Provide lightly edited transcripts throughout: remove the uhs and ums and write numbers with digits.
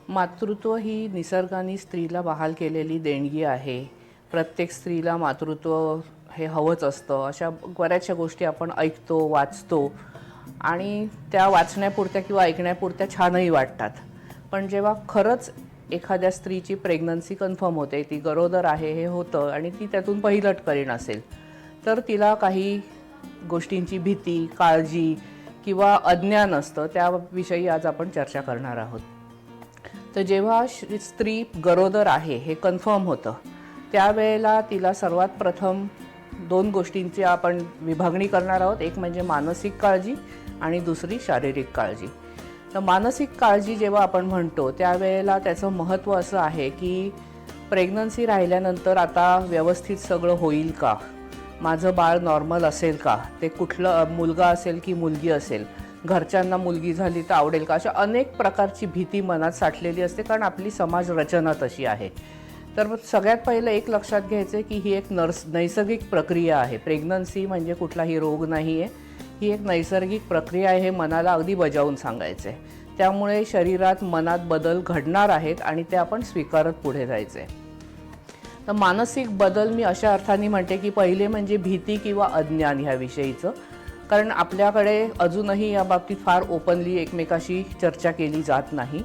मातृत्व ही निसर्गाने स्त्रीला बहाल केलेली देणगी आहे. प्रत्येक स्त्रीला मातृत्व हे हवंच असतं. अशा बऱ्याचशा गोष्टी आपण ऐकतो, वाचतो आणि त्या वाचण्यापुरत्या किंवा ऐकण्यापुरत्या छानही वाटतात. पण जेव्हा खरंच एखाद्या स्त्रीची प्रेग्नन्सी कन्फर्म होते, ती गरोदर आहे हे होतं आणि ती त्यातून पहिलट करीण असेल, तर तिला काही गोष्टींची भीती, काळजी किंवा अज्ञान असतं. त्याविषयी आज आपण चर्चा करणार आहोत. तर जेव्हा स्त्री गरोदर आहे हे कन्फर्म होतं, त्यावेळेला तिला सर्वात प्रथम दोन गोष्टींची आपण विभागणी करणार आहोत. एक म्हणजे मानसिक काळजी आणि दुसरी शारीरिक काळजी. तर मानसिक काळजी जेव्हा आपण म्हणतो त्यावेळेला त्याचं महत्त्व असं आहे की प्रेग्नन्सी राहिल्यानंतर आता व्यवस्थित सगळं होईल का, माझं बाळ नॉर्मल असेल का, ते कुठलं मुलगा असेल की मुलगी असेल, घरच्यांना मुलगी झाली तर आवडेल का, अशा अनेक प्रकारची भीती मनात साठलेली असते, कारण आपली समाज रचना तशी आहे. तर सगळ्यात पहिलं एक लक्षात घ्यायचं की ही एक नैसर्गिक प्रक्रिया आहे. प्रेग्नन्सी म्हणजे कुठलाही रोग नाही आहे, ही एक नैसर्गिक प्रक्रिया आहे, हे मनाला अगदी बजावून सांगायचं आहे. त्यामुळे शरीरात मनात बदल घडणार आहेत आणि ते आपण स्वीकारत पुढे जायचं आहे. तर मानसिक बदल मी अशा अर्थाने म्हणते की पहिले म्हणजे भीती किंवा अज्ञान ह्याविषयीचं, कारण आपल्याकडे अजूनही या बाबतीत फार ओपनली एकमेकाशी चर्चा केली जात नाही.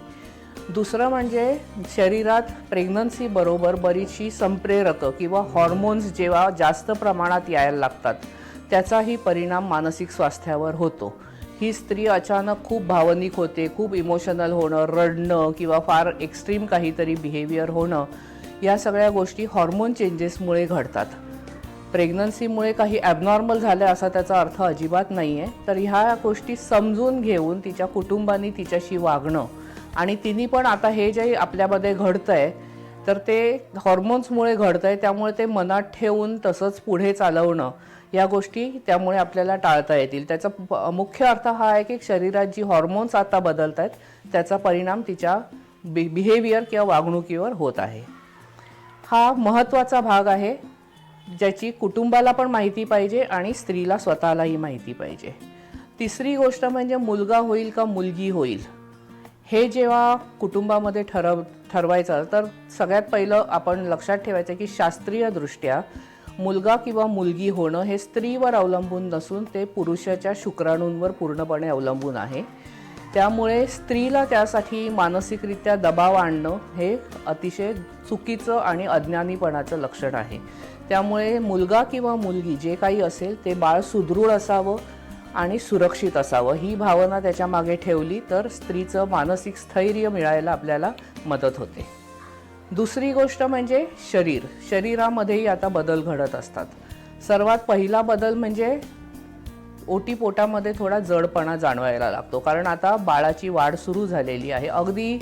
दुसरं म्हणजे शरीरात प्रेग्नन्सी बरोबर बरीचशी संप्रेरकं किंवा हॉर्मोन्स जेव्हा जास्त प्रमाणात यायला लागतात त्याचाही परिणाम मानसिक स्वास्थ्यावर होतो. ही स्त्री अचानक खूप भावनिक होते, खूप इमोशनल होणं, रडणं किंवा फार एक्स्ट्रीम काहीतरी बिहेवियर होणं, या सगळ्या गोष्टी हॉर्मोन चेंजेसमुळे घडतात. प्रेग्नन्सीमुळे काही ॲबनॉर्मल झालं असा त्याचा अर्थ अजिबात नाही आहे. तर ह्या गोष्टी समजून घेऊन तिच्या कुटुंबानी तिच्याशी वागणं आणि तिने पण आता हे जे आपल्यामध्ये घडतं आहे तर ते हॉर्मोन्समुळे घडतं आहे, त्यामुळे ते मनात ठेवून तसंच पुढे चालवणं, या गोष्टी त्यामुळे आपल्याला टाळता येतील. त्याचा मुख्य अर्थ हा आहे की शरीरात जी हॉर्मोन्स आता बदलत आहेत त्याचा परिणाम तिच्या बिहेवियर किंवा वागणुकीवर होत आहे. हा महत्त्वाचा भाग आहे ज्याची कुटुंबाला पण माहिती पाहिजे आणि स्त्रीला स्वतःलाही माहिती पाहिजे. तिसरी गोष्ट म्हणजे मुलगा होईल का मुलगी होईल हे जेव्हा कुटुंबामध्ये ठरवायचं तर सगळ्यात पहिलं आपण लक्षात ठेवायचं की शास्त्रीयदृष्ट्या मुलगा किंवा मुलगी होणं हे स्त्रीवर अवलंबून नसून ते पुरुषाच्या शुक्राणूंवर पूर्णपणे अवलंबून आहे. त्यामुळे स्त्रीला त्यासाठी मानसिकरित्या दबाव आणणं हे अतिशय चुकीचं आणि अज्ञानीपणाचं लक्षण आहे. त्यामुळे मुलगा किंवा मुलगी जे काही असेल ते बाळ सुदृढ असावं आणि सुरक्षित असावं, ही भावना त्याच्या मागे ठेवली तर स्त्रीचं मानसिक स्थैर्य मिळायला आपल्याला मदत होते. दुसरी गोष्ट म्हणजे शरीरामध्येही आता बदल घडत असतात. सर्वात पहिला बदल म्हणजे ओटीपोटामध्ये थोडा जडपणा जाणवायला लागतो, कारण आता बाळाची वाढ सुरू झालेली आहे. अगदी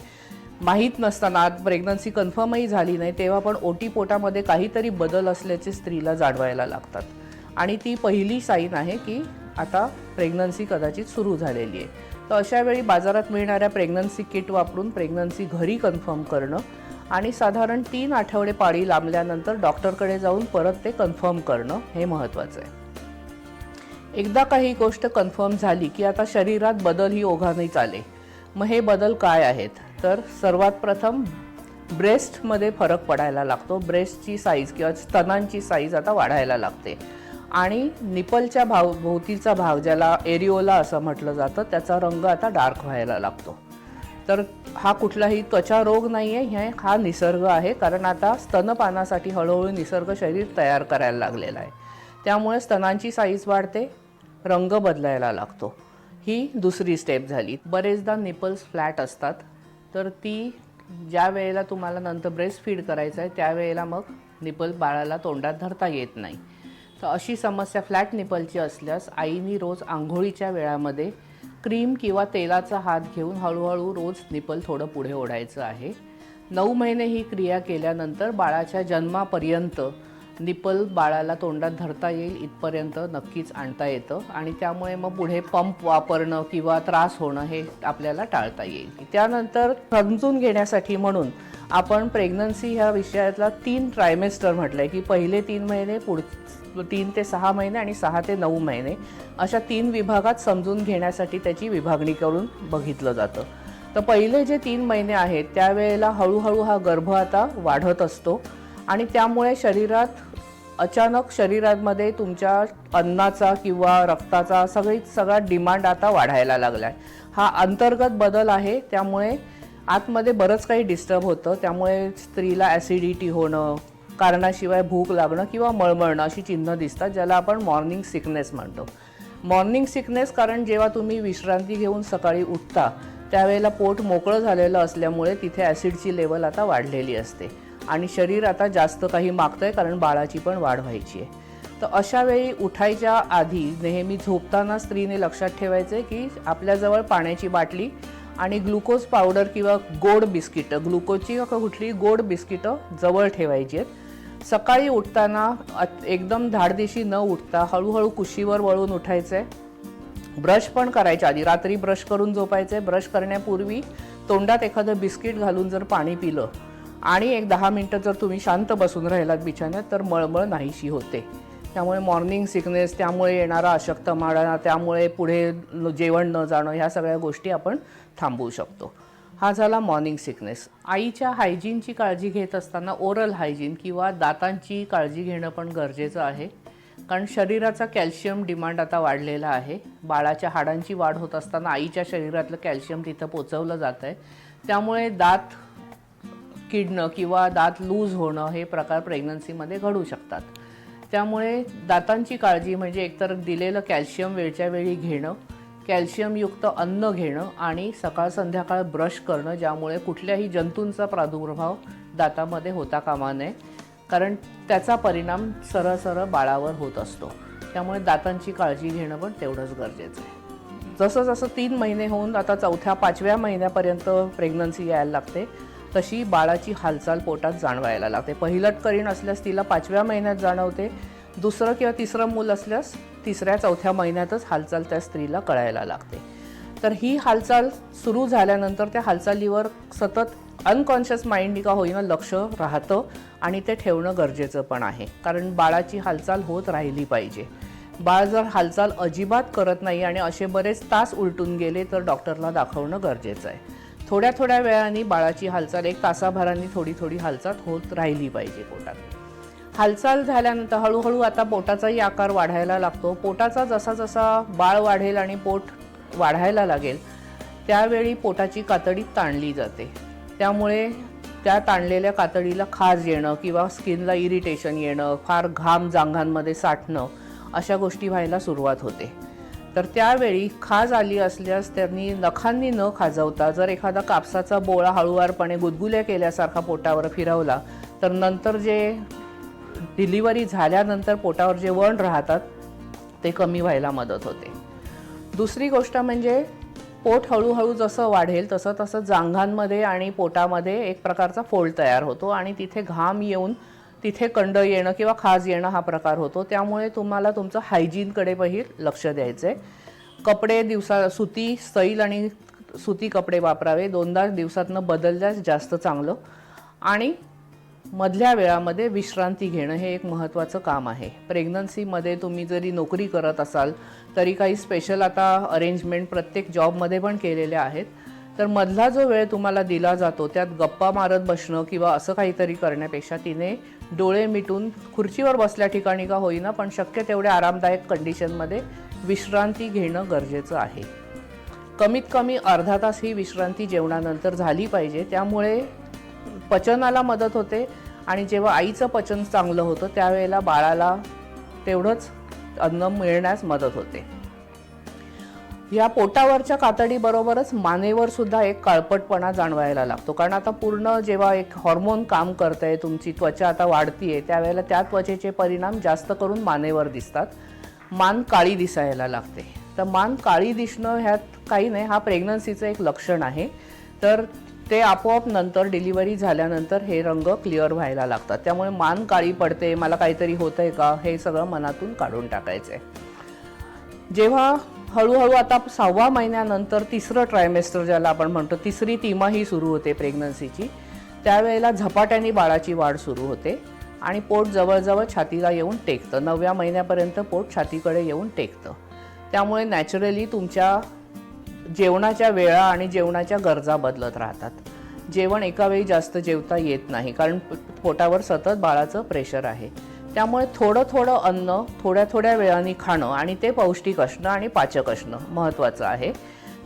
माहीत नसताना, प्रेग्नन्सी कन्फर्मही झाली नाही तेव्हा पण ओटीपोटामध्ये काहीतरी बदल असल्याचे स्त्रीला जाणवायला लागतात आणि ती पहिली साईन आहे की आता प्रेग्नन्सी कदाचित सुरू झालेली आहे. तर अशा वेळी बाजारात मिळणाऱ्या प्रेग्नन्सी किट वापरून प्रेग्नन्सी घरी कन्फर्म करणं आणि साधारण 3 आठवडे पाळी लांबल्यानंतर डॉक्टरकडे जाऊन परत ते कन्फर्म करणं हे महत्त्वाचं आहे. एकदा काही गोष्ट कन्फर्म झाली की आता शरीरात बदल ही ओघानेच आले. मग हे बदल काय आहेत? तर सर्वात प्रथम ब्रेस्टमध्ये फरक पडायला लागतो. ब्रेस्टची साईज किंवा स्तनांची साईज आता वाढायला लागते आणि निपलच्या भोवतीचा भाग, ज्याला एरिओला असं म्हटलं जातं, त्याचा रंग आता डार्क व्हायला लागतो. तर हा कुठलाही त्वचा रोग नाही आहे, हा निसर्ग आहे, कारण आता स्तनपानासाठी हळूहळू निसर्ग शरीर तयार करायला लागलेला आहे. त्यामुळे स्तनांची साईज वाढते, रंग बदलायला लागतो. ही दुसरी स्टेप झाली. बरेचदा निपल्स फ्लॅट असतात, तर ती ज्या वेळेला तुम्हाला नंतर ब्रेस्ट फीड करायचं आहे त्यावेळेला मग निपल बाळाला तोंडात धरता येत नाही. तर अशी समस्या फ्लॅट निपलची असल्यास आईनी रोज आंघोळीच्या वेळामध्ये क्रीम किंवा तेलाचा हात घेऊन हळूहळू रोज निपल थोडं पुढे ओढायचं आहे. 9 महिने ही क्रिया केल्यानंतर बाळाच्या जन्मापर्यंत निपल बाळाला तोंडात धरता येईल इथपर्यंत नक्कीच आणता येतं आणि त्यामुळे मग पुढे पंप वापरणं किंवा त्रास होणं हे आपल्याला टाळता येईल. त्यानंतर समजून घेण्यासाठी म्हणून आपण प्रेग्नन्सी ह्या विषयातला 3 ट्रायमेस्टर म्हटलं आहे की पहिले 3 महिने, 3 ते 6 महिने आणि 6 ते 9 महिने अशा 3 विभागात समजून घेण्यासाठी त्याची विभागणी करून बघितलं जातं. तर पहिले जे 3 महिने आहेत त्यावेळेला हळूहळू हा गर्भ आता वाढत असतो आणि त्यामुळे अचानक शरीरामध्ये तुमच्या अन्नाचा किंवा रक्ताचा सगळा डिमांड आता वाढायला लागला आहे. हा अंतर्गत बदल आहे, त्यामुळे आतमध्ये बरंच काही डिस्टर्ब होतं. त्यामुळे स्त्रीला ॲसिडिटी होणं, कारणाशिवाय भूक लागणं किंवा मळमळणं अशी चिन्ह दिसतात, ज्याला आपण मॉर्निंग सिकनेस म्हणतो. मॉर्निंग सिकनेस कारण जेव्हा तुम्ही विश्रांती घेऊन सकाळी उठता त्यावेळेला पोट मोकळं झालेलं असल्यामुळे तिथे ॲसिडची लेवल आता वाढलेली असते आणि शरीर आता जास्त काही मागतंय कारण बाळाची पण वाढ व्हायची आहे. तर अशा वेळी उठायच्या आधी नेहमी झोपताना स्त्रीने लक्षात ठेवायचे की आपल्याजवळ पाण्याची बाटली आणि ग्लुकोज पावडर किंवा गोड बिस्किटं, ग्लुकोजची कुठली गोड बिस्किटं जवळ ठेवायची आहेत. सकाळी उठताना एकदम धाडदिशी न उठता हळूहळू कुशीवर वळून उठायचं आहे. ब्रश पण करायच्या आधी, रात्री ब्रश करून झोपायचं आहे. ब्रश करण्यापूर्वी तोंडात एखादं बिस्किट घालून जर पाणी पिलं आणि एक 10 मिनटं जर तुम्ही शांत बसून राहिलात बिछाण्यात तर मळमळ नाहीशी होते. त्यामुळे मॉर्निंग सिकनेस, त्यामुळे येणारा अशक्तपणा, त्यामुळे पुढे जेवण न जाणं, ह्या सगळ्या गोष्टी आपण थांबवू शकतो. हा झाला मॉर्निंग सिकनेस. आईच्या हायजीनची काळजी घेत असताना ओरल हायजीन किंवा दातांची काळजी घेणं पण गरजेचं आहे, कारण शरीराचा कॅल्शियम डिमांड आता वाढलेला आहे. बाळाच्या हाडांची वाढ होत असताना आईच्या शरीरातलं कॅल्शियम तिथं पोचवलं जातं आहे. त्यामुळे दात किडणं किंवा दात लूज होणं हे प्रकार प्रेग्नन्सीमध्ये घडू शकतात. त्यामुळे दातांची काळजी म्हणजे एकतर दिलेलं कॅल्शियम वेळच्या वेळी घेणं, कॅल्शियमयुक्त अन्न घेणं आणि सकाळ संध्याकाळ ब्रश करणं, ज्यामुळे कुठल्याही जंतूंचा प्रादुर्भाव दातामध्ये होता कामा नये, कारण त्याचा परिणाम सरळ बाळावर होत असतो. त्यामुळे दातांची काळजी घेणं पण तेवढंच गरजेचं आहे. जसं जसं 3 महिने होऊन आता 4थ्या-5व्या महिन्यापर्यंत प्रेग्नन्सी यायला लागते, तशी बाळाची हालचाल पोटात जाणवायला लागते. पहिलटकरीण असल्यास तिला 5व्या महिन्यात जाणवते. दुसरं किंवा तिसरं मूल असल्यास 3ऱ्या-4थ्या महिन्यातच हालचाल त्या स्त्रीला कळायला लागते. तर ही हालचाल सुरू झाल्यानंतर त्या हालचालीवर सतत अनकॉन्शियस माइंडनी का होईना लक्ष राहतं आणि ते ठेवणं गरजेचं पण आहे, कारण बाळाची हालचाल होत राहिली पाहिजे. बाळ जर हालचाल अजिबात करत नाही आणि असे बरेच तास उलटून गेले तर डॉक्टरला दाखवणं गरजेचं आहे. थोड्या थोड्या वेळाने बाळाची हालचाल, 1 तासाभराने थोडी हालचाल होत राहिली पाहिजे पोटात. हालचाल झाल्यानंतर हळूहळू आता पोटाचाही आकार वाढायला लागतो. पोटाचा जसा जसा बाळ वाढेल आणि पोट वाढायला लागेल त्यावेळी पोटाची कातडी ताणली जाते. त्यामुळे त्या ताणलेल्या कातडीला खाज येणं किंवा स्किनला इरिटेशन येणं, फार घाम जांघांमध्ये साठणं, अशा गोष्टी व्हायला सुरुवात होते. तर त्यावेळी खाज आली असल्यास त्यांनी नखांनी न खाजवता जर एखादा कापसाचा बोळा हळूवारपणे गुदगुल्या केल्यासारखा पोटावर फिरवला तर नंतर जे डिलिव्हरी झाल्यानंतर पोटावर जे वण राहतात ते कमी व्हायला मदत होते. दुसरी गोष्ट म्हणजे पोट हळूहळू जसं वाढेल तसं तसं जांघांमध्ये आणि पोटामध्ये एक प्रकारचा फोल्ड तयार होतो आणि तिथे घाम येऊन तिथे कंड येणं किंवा खाज येणं हा प्रकार होतो. त्यामुळे तुम्हाला तुमचं हायजीनकडे लक्ष द्यायचं आहे. कपडे सुती, सैल आणि सुती कपडे वापरावे. 2दा दिवसातनं बदलल्यास जास्त चांगलं. आणि मधल्या वेळामध्ये विश्रांती घेणं हे एक महत्त्वाचं काम आहे. प्रेग्नन्सीमध्ये तुम्ही जरी नोकरी करत असाल तरी काही स्पेशल आता अरेंजमेंट प्रत्येक जॉबमध्ये पण केलेल्या आहेत. तर मधला जो वेळ तुम्हाला दिला जातो त्यात गप्पा मारत बसणं किंवा असं काहीतरी करण्यापेक्षा तिने डोळे मिटून खुर्चीवर बसल्या ठिकाणी का होईना पण शक्य तेवढ्या आरामदायक कंडिशनमध्ये विश्रांती घेणं गरजेचं आहे. कमीत कमी अर्धा तास ही विश्रांती जेवणानंतर झाली पाहिजे. त्यामुळे पचनाला मदत होते आणि जेव्हा आईचं पचन चांगलं होतं त्यावेळेला बाळाला तेवढंच अन्न मिळण्यास मदत होते. या पोटावरच्या कातडीबरोबरच मानेवर सुद्धा एक काळपटपणा जाणवायला लागतो, कारण आता पूर्ण जेव्हा एक हॉर्मोन काम करतंय, तुमची त्वचा आता वाढतीये, त्यावेळेला त्या त्वचेचे परिणाम जास्त करून मानेवर दिसतात. मान काळी दिसायला लागते. तर मान काळी दिसणं ह्यात काही नाही, हा प्रेग्नन्सीचं एक लक्षण आहे. तर ते आपोआप नंतर डिलिव्हरी झाल्यानंतर हे रंग क्लिअर व्हायला लागतात. त्यामुळे मान काळी पडते, मला काहीतरी होतंय का, हे सगळं मनातून काढून टाकायचं आहे. जेव्हा हळूहळू आता 6व्या महिन्यानंतर 3रं ट्रायमेस्टर ज्याला आपण म्हणतो, 3री तिमाही सुरू होते प्रेग्नन्सीची, त्यावेळेला झपाट्याने बाळाची वाढ सुरू होते आणि पोट जवळजवळ छातीला येऊन टेकतं. 9व्या महिन्यापर्यंत पोट छातीकडे येऊन टेकतं. त्यामुळे नॅचरली तुमच्या जेवणाच्या वेळा आणि जेवणाच्या गरजा बदलत राहतात. जेवण एका वेळी जास्त जेवता येत नाही, कारण पोटावर सतत बाळाचं प्रेशर आहे. त्यामुळे थोडं थोडं अन्न थोड्या थोड्या वेळाने खाणं आणि ते पौष्टिक असणं आणि पाचक असणं महत्त्वाचं आहे.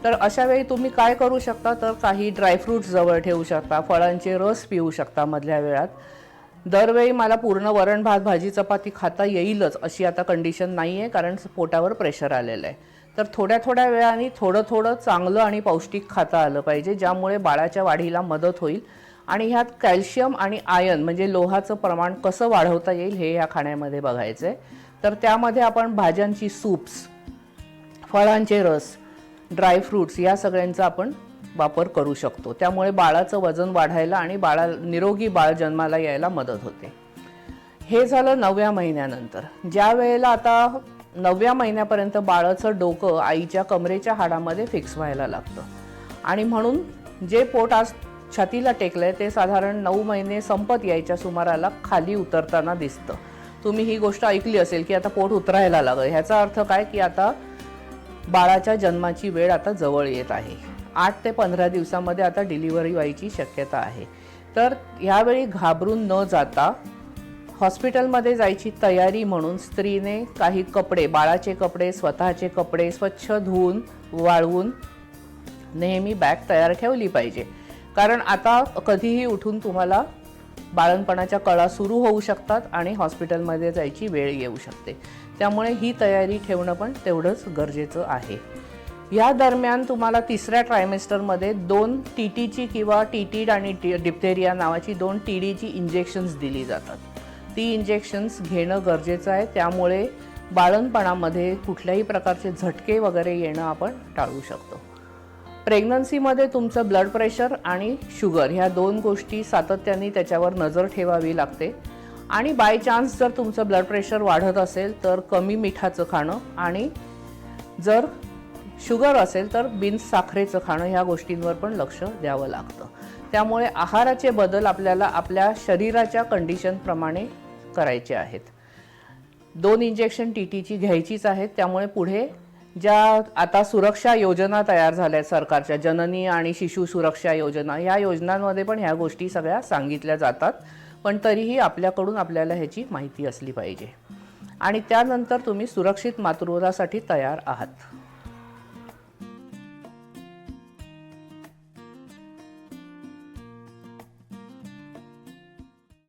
तर अशा वेळी तुम्ही काय करू शकता, तर काही ड्रायफ्रूट्स जवळ ठेवू शकता, फळांचे रस पिऊ शकता मधल्या वेळात. दरवेळी मला पूर्ण वरण भात भाजी चपाती खाता येईलच अशी आता कंडिशन नाही आहे, कारण पोटावर प्रेशर आलेलं आहे. तर थोड्या थोड्या वेळाने थोडं थोडं चांगलं आणि पौष्टिक खाता आलं पाहिजे, ज्यामुळे बाळाच्या वाढीला मदत होईल. आणि ह्यात कॅल्शियम आणि आयर्न म्हणजे लोहाचं प्रमाण कसं वाढवता येईल हे या खाण्यामध्ये बघायचं आहे. तर त्यामध्ये आपण भाज्यांची सूप्स, फळांचे रस, ड्रायफ्रूट्स या सगळ्यांचा आपण वापर करू शकतो. त्यामुळे बाळाचं वजन वाढायला आणि निरोगी बाळ जन्माला यायला मदत होते. हे झालं 9व्या महिन्यानंतर. ज्या वेळेला आता 9व्या महिन्यापर्यंत बाळाचं डोकं आईच्या कमरेच्या हाडामध्ये फिक्स व्हायला लागतं, आणि म्हणून जे पोट आज छातीला टेकलंय ते साधारण 9 महिने संपत यायच्या सुमाराला खाली उतरताना दिसतं. तुम्ही ही गोष्ट ऐकली असेल की आता पोट उतरायला लागलं. ह्याचा अर्थ काय की आता बाळाच्या जन्माची वेळ आता जवळ येत आहे. 8 ते 15 दिवसामध्ये आता डिलिव्हरी व्हायची शक्यता आहे. तर यावेळी घाबरून न जाता हॉस्पिटलमध्ये जायची तयारी म्हणून स्त्रीने काही कपडे, बाळाचे कपडे, स्वतःचे कपडे स्वच्छ धुवून वाळवून नेहमी बॅग तयार ठेवली पाहिजे. कारण आता कधीही उठून तुम्हाला बाळंतपणाच्या कळा सुरू होऊ शकतात आणि हॉस्पिटलमध्ये जायची वेळ येऊ शकते. त्यामुळे ही तयारी ठेवणं पण तेवढंच गरजेचं आहे. या दरम्यान तुम्हाला 3ऱ्या ट्रायमेस्टरमध्ये 2 TTची किंवा टीटी आणि डिप्थेरिया नावाची 2 TDची इंजेक्शन्स दिली जातात. ती इंजेक्शन्स घेणं गरजेचं आहे. त्यामुळे बाळंतपणामध्ये कुठल्याही प्रकारचे झटके वगैरे येणं आपण टाळू शकतो. प्रेग्नन्सीमध्ये तुमचं ब्लड प्रेशर आणि शुगर ह्या 2 गोष्टी सातत्याने त्याच्यावर नजर ठेवावी लागते. आणि बाय चान्स जर तुमचं ब्लड प्रेशर वाढत असेल तर कमी मिठाचं खाणं, आणि जर शुगर असेल तर बिन साखरेचं खाणं ह्या गोष्टींवर पण लक्ष द्यावं लागतं. त्यामुळे आहाराचे बदल आपल्याला आपल्या शरीराच्या कंडिशनप्रमाणे करायचे आहेत. 2 इंजेक्शन TTची घ्यायचीच आहेत. त्यामुळे पुढे ज्या आता सुरक्षा योजना तयार झाल्या सरकारच्या, जननी आणि शिशु सुरक्षा योजना, ह्या योजनांमध्ये पण ह्या गोष्टी सगळ्या सांगितल्या जातात. पण तरीही आपल्याकडून आपल्याला ह्याची माहिती असली पाहिजे. आणि त्यानंतर तुम्ही सुरक्षित मातृत्वासाठी तयार आहात.